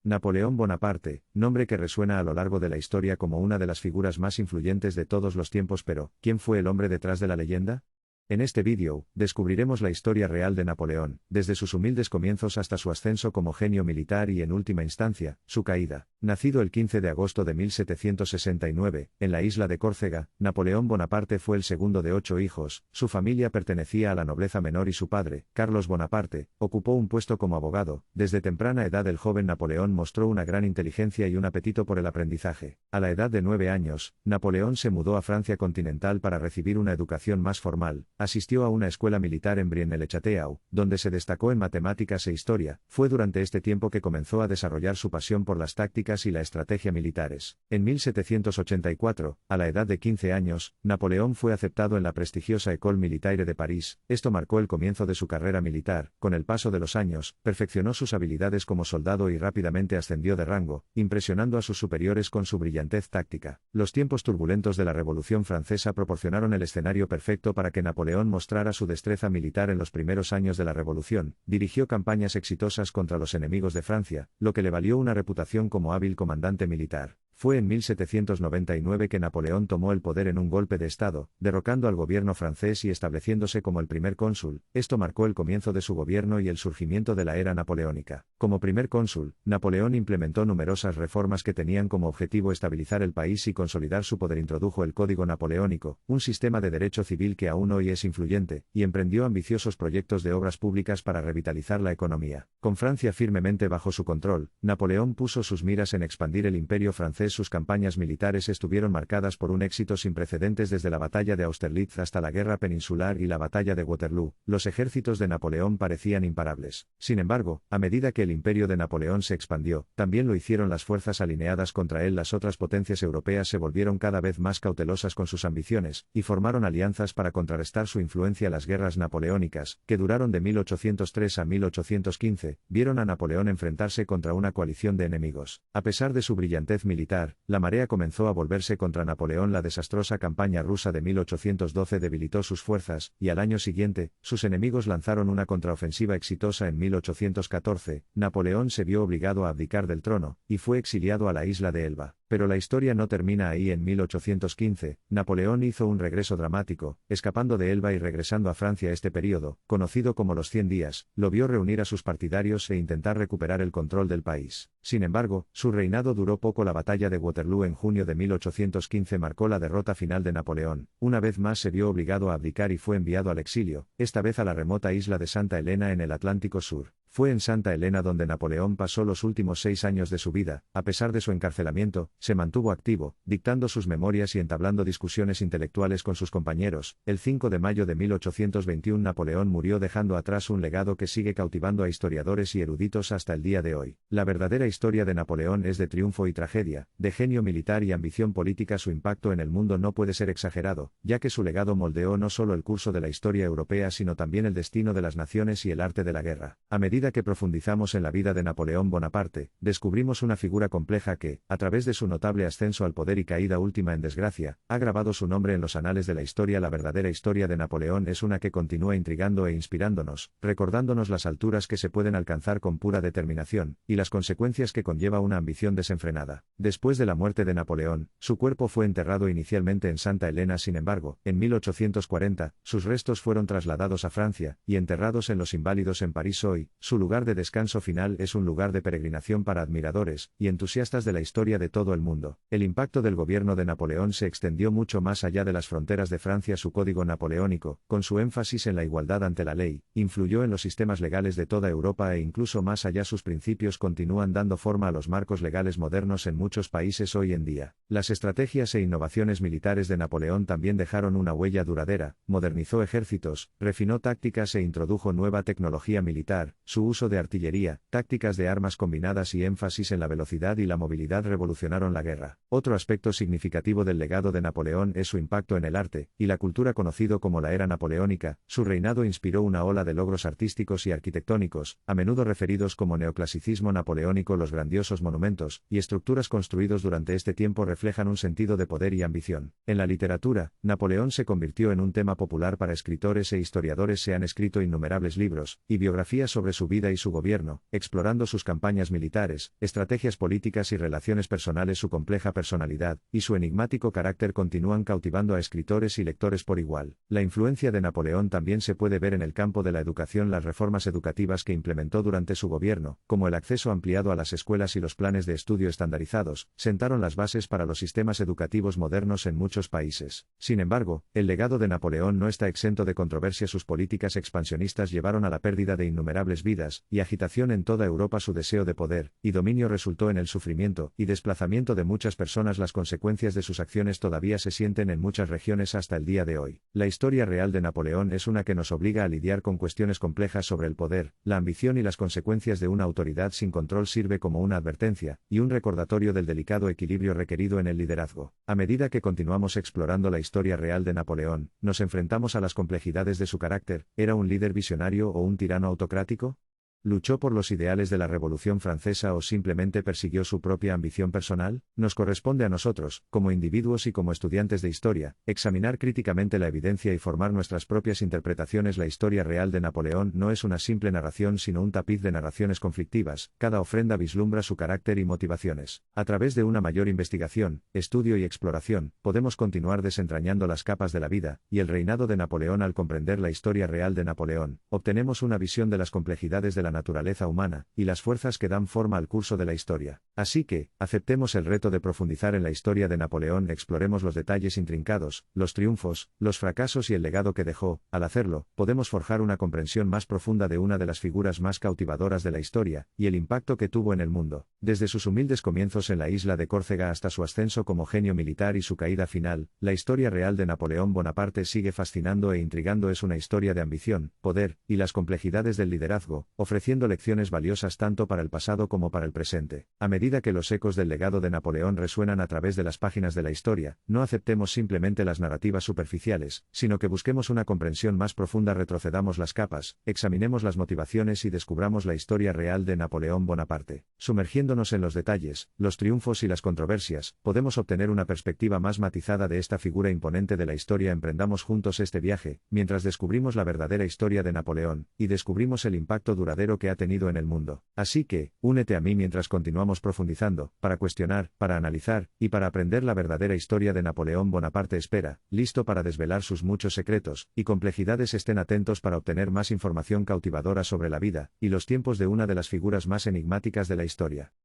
Napoleón Bonaparte, nombre que resuena a lo largo de la historia como una de las figuras más influyentes de todos los tiempos, pero, ¿quién fue el hombre detrás de la leyenda? En este vídeo, descubriremos la historia real de Napoleón, desde sus humildes comienzos hasta su ascenso como genio militar y en última instancia, su caída. Nacido el 15 de agosto de 1769, en la isla de Córcega, Napoleón Bonaparte fue el segundo de 8 hijos, su familia pertenecía a la nobleza menor y su padre, Carlos Bonaparte, ocupó un puesto como abogado. Desde temprana edad el joven Napoleón mostró una gran inteligencia y un apetito por el aprendizaje. A la edad de 9 años, Napoleón se mudó a Francia continental para recibir una educación más formal. Asistió a una escuela militar en Brienne-le-Château, donde se destacó en matemáticas e historia. Fue durante este tiempo que comenzó a desarrollar su pasión por las tácticas y la estrategia militares. En 1784, a la edad de 15 años, Napoleón fue aceptado en la prestigiosa École Militaire de París. Esto marcó el comienzo de su carrera militar. Con el paso de los años, perfeccionó sus habilidades como soldado y rápidamente ascendió de rango, impresionando a sus superiores con su brillantez táctica. Los tiempos turbulentos de la Revolución Francesa proporcionaron el escenario perfecto para que Napoleón mostrara su destreza militar en los primeros años de la Revolución. Dirigió campañas exitosas contra los enemigos de Francia, lo que le valió una reputación como hábil comandante militar. Fue en 1799 que Napoleón tomó el poder en un golpe de Estado, derrocando al gobierno francés y estableciéndose como el primer cónsul. Esto marcó el comienzo de su gobierno y el surgimiento de la era napoleónica. Como primer cónsul, Napoleón implementó numerosas reformas que tenían como objetivo estabilizar el país y consolidar su poder. Introdujo el Código Napoleónico, un sistema de derecho civil que aún hoy es influyente, y emprendió ambiciosos proyectos de obras públicas para revitalizar la economía. Con Francia firmemente bajo su control, Napoleón puso sus miras en expandir el imperio francés. Sus campañas militares estuvieron marcadas por un éxito sin precedentes desde la batalla de Austerlitz hasta la guerra peninsular y la batalla de Waterloo. Los ejércitos de Napoleón parecían imparables. Sin embargo, a medida que el imperio de Napoleón se expandió, también lo hicieron las fuerzas alineadas contra él. Las otras potencias europeas se volvieron cada vez más cautelosas con sus ambiciones, y formaron alianzas para contrarrestar su influencia. Las guerras napoleónicas, que duraron de 1803 a 1815, vieron a Napoleón enfrentarse contra una coalición de enemigos. A pesar de su brillantez militar, la marea comenzó a volverse contra Napoleón. La desastrosa campaña rusa de 1812 debilitó sus fuerzas, y al año siguiente, sus enemigos lanzaron una contraofensiva exitosa. En 1814, Napoleón se vio obligado a abdicar del trono, y fue exiliado a la isla de Elba. Pero la historia no termina ahí. En 1815, Napoleón hizo un regreso dramático, escapando de Elba y regresando a Francia. Este periodo, conocido como los 100 días, lo vio reunir a sus partidarios e intentar recuperar el control del país. Sin embargo, su reinado duró poco. La batalla de Waterloo en junio de 1815 marcó la derrota final de Napoleón. Una vez más se vio obligado a abdicar y fue enviado al exilio, esta vez a la remota isla de Santa Elena en el Atlántico Sur. Fue en Santa Elena donde Napoleón pasó los últimos 6 años de su vida. A pesar de su encarcelamiento, se mantuvo activo, dictando sus memorias y entablando discusiones intelectuales con sus compañeros. El 5 de mayo de 1821 Napoleón murió dejando atrás un legado que sigue cautivando a historiadores y eruditos hasta el día de hoy. La verdadera historia de Napoleón es de triunfo y tragedia, de genio militar y ambición política. Su impacto en el mundo no puede ser exagerado, ya que su legado moldeó no solo el curso de la historia europea sino también el destino de las naciones y el arte de la guerra. A medida que profundizamos en la vida de Napoleón Bonaparte, descubrimos una figura compleja que, a través de su notable ascenso al poder y caída última en desgracia, ha grabado su nombre en los anales de la historia. La verdadera historia de Napoleón es una que continúa intrigando e inspirándonos, recordándonos las alturas que se pueden alcanzar con pura determinación, y las consecuencias que conlleva una ambición desenfrenada. Después de la muerte de Napoleón, su cuerpo fue enterrado inicialmente en Santa Elena. Sin embargo, en 1840, sus restos fueron trasladados a Francia, y enterrados en Los Inválidos en París. Hoy, su lugar de descanso final es un lugar de peregrinación para admiradores y entusiastas de la historia de todo el mundo. El impacto del gobierno de Napoleón se extendió mucho más allá de las fronteras de Francia. Su código napoleónico, con su énfasis en la igualdad ante la ley, influyó en los sistemas legales de toda Europa e incluso más allá. Sus principios continúan dando forma a los marcos legales modernos en muchos países hoy en día. Las estrategias e innovaciones militares de Napoleón también dejaron una huella duradera. Modernizó ejércitos, refinó tácticas e introdujo nueva tecnología militar. Su uso de artillería, tácticas de armas combinadas y énfasis en la velocidad y la movilidad revolucionaron la guerra. Otro aspecto significativo del legado de Napoleón es su impacto en el arte y la cultura, conocido como la era napoleónica. Su reinado inspiró una ola de logros artísticos y arquitectónicos, a menudo referidos como neoclasicismo napoleónico. Los grandiosos monumentos y estructuras construidos durante este tiempo reflejan un sentido de poder y ambición. En la literatura, Napoleón se convirtió en un tema popular para escritores e historiadores. Se han escrito innumerables libros y biografías sobre su vida y su gobierno, explorando sus campañas militares, estrategias políticas y relaciones personales. Su compleja personalidad y su enigmático carácter continúan cautivando a escritores y lectores por igual. La influencia de Napoleón también se puede ver en el campo de la educación. Las reformas educativas que implementó durante su gobierno, como el acceso ampliado a las escuelas y los planes de estudio estandarizados, sentaron las bases para los sistemas educativos modernos en muchos países. Sin embargo, el legado de Napoleón no está exento de controversia. Sus políticas expansionistas llevaron a la pérdida de innumerables vidas y agitación en toda Europa. Su deseo de poder y dominio resultó en el sufrimiento y desplazamiento de muchas personas. Las consecuencias de sus acciones todavía se sienten en muchas regiones hasta el día de hoy. La historia real de Napoleón es una que nos obliga a lidiar con cuestiones complejas sobre el poder, la ambición y las consecuencias de una autoridad sin control. Sirve como una advertencia y un recordatorio del delicado equilibrio requerido en el liderazgo. A medida que continuamos explorando la historia real de Napoleón, nos enfrentamos a las complejidades de su carácter. ¿Era un líder visionario o un tirano autocrático? ¿Luchó por los ideales de la Revolución Francesa o simplemente persiguió su propia ambición personal? Nos corresponde a nosotros, como individuos y como estudiantes de historia, examinar críticamente la evidencia y formar nuestras propias interpretaciones. La historia real de Napoleón no es una simple narración sino un tapiz de narraciones conflictivas. Cada ofrenda vislumbra su carácter y motivaciones. A través de una mayor investigación, estudio y exploración, podemos continuar desentrañando las capas de la vida y el reinado de Napoleón. Al comprender la historia real de Napoleón, obtenemos una visión de las complejidades de la naturaleza humana y las fuerzas que dan forma al curso de la historia. Así que, aceptemos el reto de profundizar en la historia de Napoleón. Exploremos los detalles intrincados, los triunfos, los fracasos y el legado que dejó. Al hacerlo, podemos forjar una comprensión más profunda de una de las figuras más cautivadoras de la historia y el impacto que tuvo en el mundo. Desde sus humildes comienzos en la isla de Córcega hasta su ascenso como genio militar y su caída final, la historia real de Napoleón Bonaparte sigue fascinando e intrigando. Es una historia de ambición, poder y las complejidades del liderazgo, ofreciendo lecciones valiosas tanto para el pasado como para el presente. A medida que los ecos del legado de Napoleón resuenan a través de las páginas de la historia, no aceptemos simplemente las narrativas superficiales, sino que busquemos una comprensión más profunda. Retrocedamos las capas, examinemos las motivaciones y descubramos la historia real de Napoleón Bonaparte. Sumergiéndonos en los detalles, los triunfos y las controversias, podemos obtener una perspectiva más matizada de esta figura imponente de la historia. Emprendamos juntos este viaje, mientras descubrimos la verdadera historia de Napoleón, y descubrimos el impacto duradero que ha tenido en el mundo. Así que, únete a mí mientras continuamos profundizando, para cuestionar, para analizar, y para aprender la verdadera historia de Napoleón Bonaparte. Espera, listo para desvelar sus muchos secretos y complejidades. Estén atentos para obtener más información cautivadora sobre la vida y los tiempos de una de las figuras más enigmáticas de la historia.